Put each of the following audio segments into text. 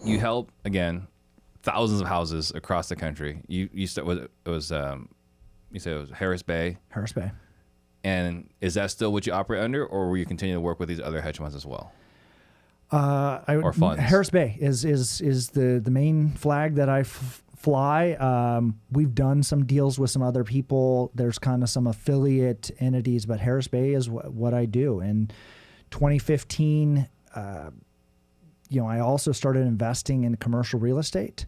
you help, again, thousands of houses across the country. You said you said it was Harris Bay. Harris Bay. And is that still what you operate under, or will you continue to work with these other hedge funds as well? Or funds? Harris Bay is the main flag that I fly. We've done some deals with some other people. There's kind of some affiliate entities, but Harris Bay is what I do. In 2015, I also started investing in commercial real estate.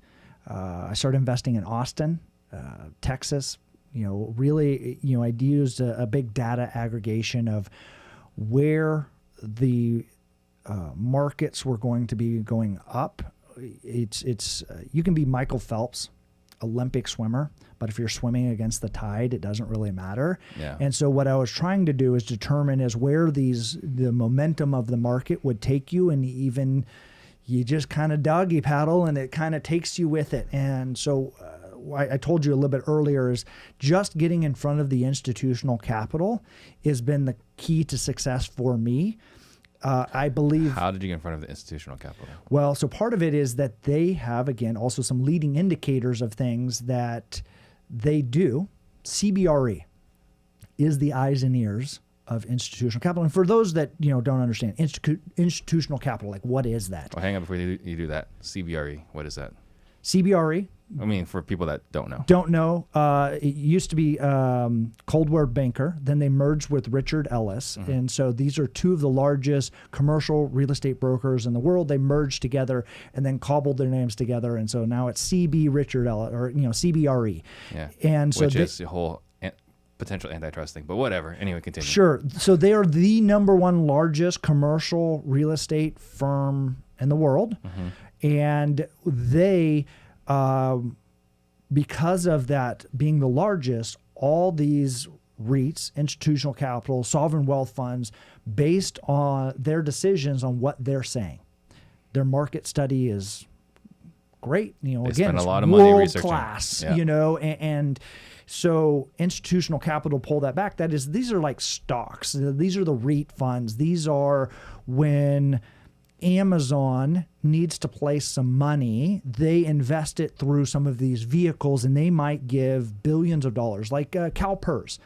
I started investing in Austin, Texas. Really, I used a big data aggregation of where the markets were going to be going up. It's you can be Michael Phelps, Olympic swimmer, but if you're swimming against the tide, it doesn't really matter. Yeah. And so what I was trying to do is determine is where the momentum of the market would take you, and even you just kind of doggy paddle and it kind of takes you with it. And so I told you a little bit earlier is just getting in front of the institutional capital has been the key to success for me. I believe. How did you get in front of the institutional capital? Well, so part of it is that they have, again, also some leading indicators of things that they do. CBRE is the eyes and ears of institutional capital. And for those that don't understand, institutional capital, like what is that? Well, hang on before you do that. CBRE, what is that? CBRE. I mean, for people that don't know. It used to be Coldwell Banker. Then they merged with Richard Ellis. Mm-hmm. And so these are two of the largest commercial real estate brokers in the world. They merged together and then cobbled their names together. And so now it's CB Richard Ellis, or CBRE. Yeah. And so which is the whole potential antitrust thing. But whatever. Anyway, continue. Sure. So they are the number one largest commercial real estate firm in the world. Mm-hmm. And they... because of that being the largest, all these REITs, institutional capital, sovereign wealth funds, based on their decisions on what they're saying. Their market study is great. They again, spend it's a lot of money researching. World class, yeah. And so institutional capital pull that back. That is, these are like stocks. These are the REIT funds. These are when Amazon needs to place some money, they invest it through some of these vehicles, and they might give billions of dollars, like CalPERS,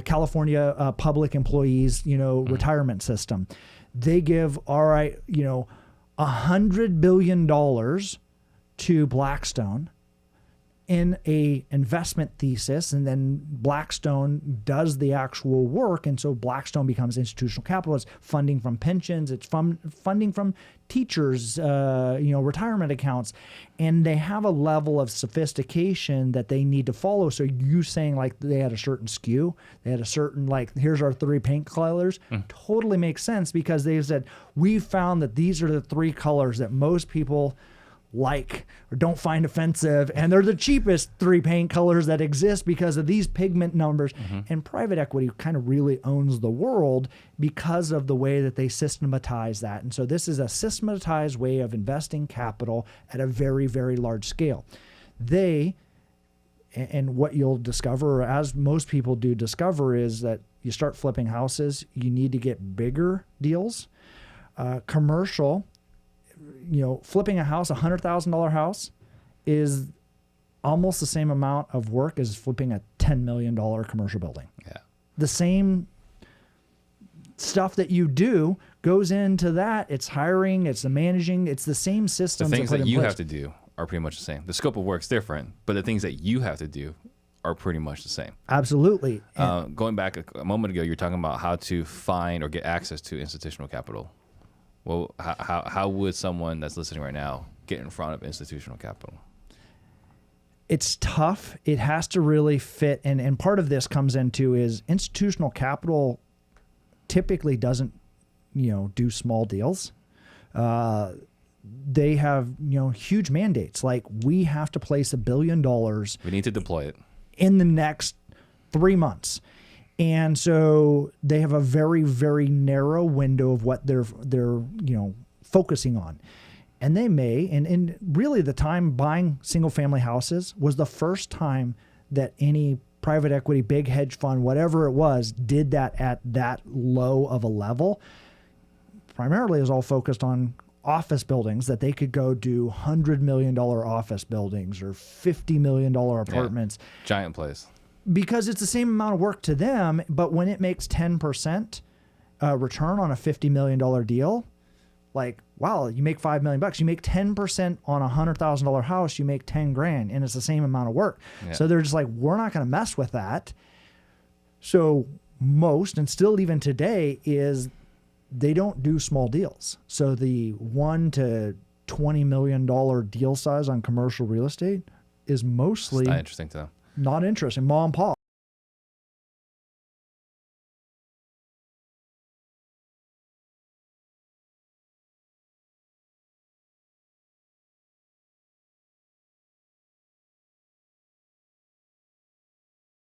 California Public Employees, retirement system. They give, $100 billion to Blackstone in a investment thesis, and then Blackstone does the actual work, and so Blackstone becomes institutional capital. It's funding from pensions, it's funding from teachers, retirement accounts, and they have a level of sophistication that they need to follow. So you saying like they had a certain skew, they had a certain here's our 3 paint colors, totally makes sense, because they said we found that these are the 3 colors that most people like or don't find offensive, and they're the cheapest 3 paint colors that exist because of these pigment numbers. Mm-hmm. And private equity kind of really owns the world because of the way that they systematize that. And so this is a systematized way of investing capital at a very, very large scale. And what you'll discover, as most people do discover, is that you start flipping houses, you need to get bigger deals. Commercial, flipping a house, $100,000 house, is almost the same amount of work as flipping a $10 million commercial building. Yeah. The same stuff that you do goes into that. It's hiring, it's the managing, it's the same systems. The things that you have to do are pretty much the same. The scope of work's different, but the things that you have to do are pretty much the same. Absolutely. Going back a moment ago, you were talking about how to find or get access to institutional capital. Well, how would someone that's listening right now get in front of institutional capital? It's tough. It has to really fit. And part of this comes into is institutional capital typically doesn't, do small deals. They have, huge mandates. Like, we have to place $1 billion. We need to deploy it in the next 3 months. And so they have a very, very narrow window of what they're focusing on. And they may, and really the time buying single family houses was the first time that any private equity, big hedge fund, whatever it was, did that at that low of a level. Primarily is all focused on office buildings that they could go do $100 million office buildings or $50 million apartments. Giant place. Because it's the same amount of work to them, but when it makes 10% return on a $50 million deal, like, wow, you make $5 million. You make 10% on a $100,000 house, you make 10 grand, and it's the same amount of work. Yeah. So they're just like, we're not going to mess with that. So most, and still even today, is they don't do small deals. So the $1 to $20 million deal size on commercial real estate is mostly It's not interesting to them. not interesting. Mom and pop.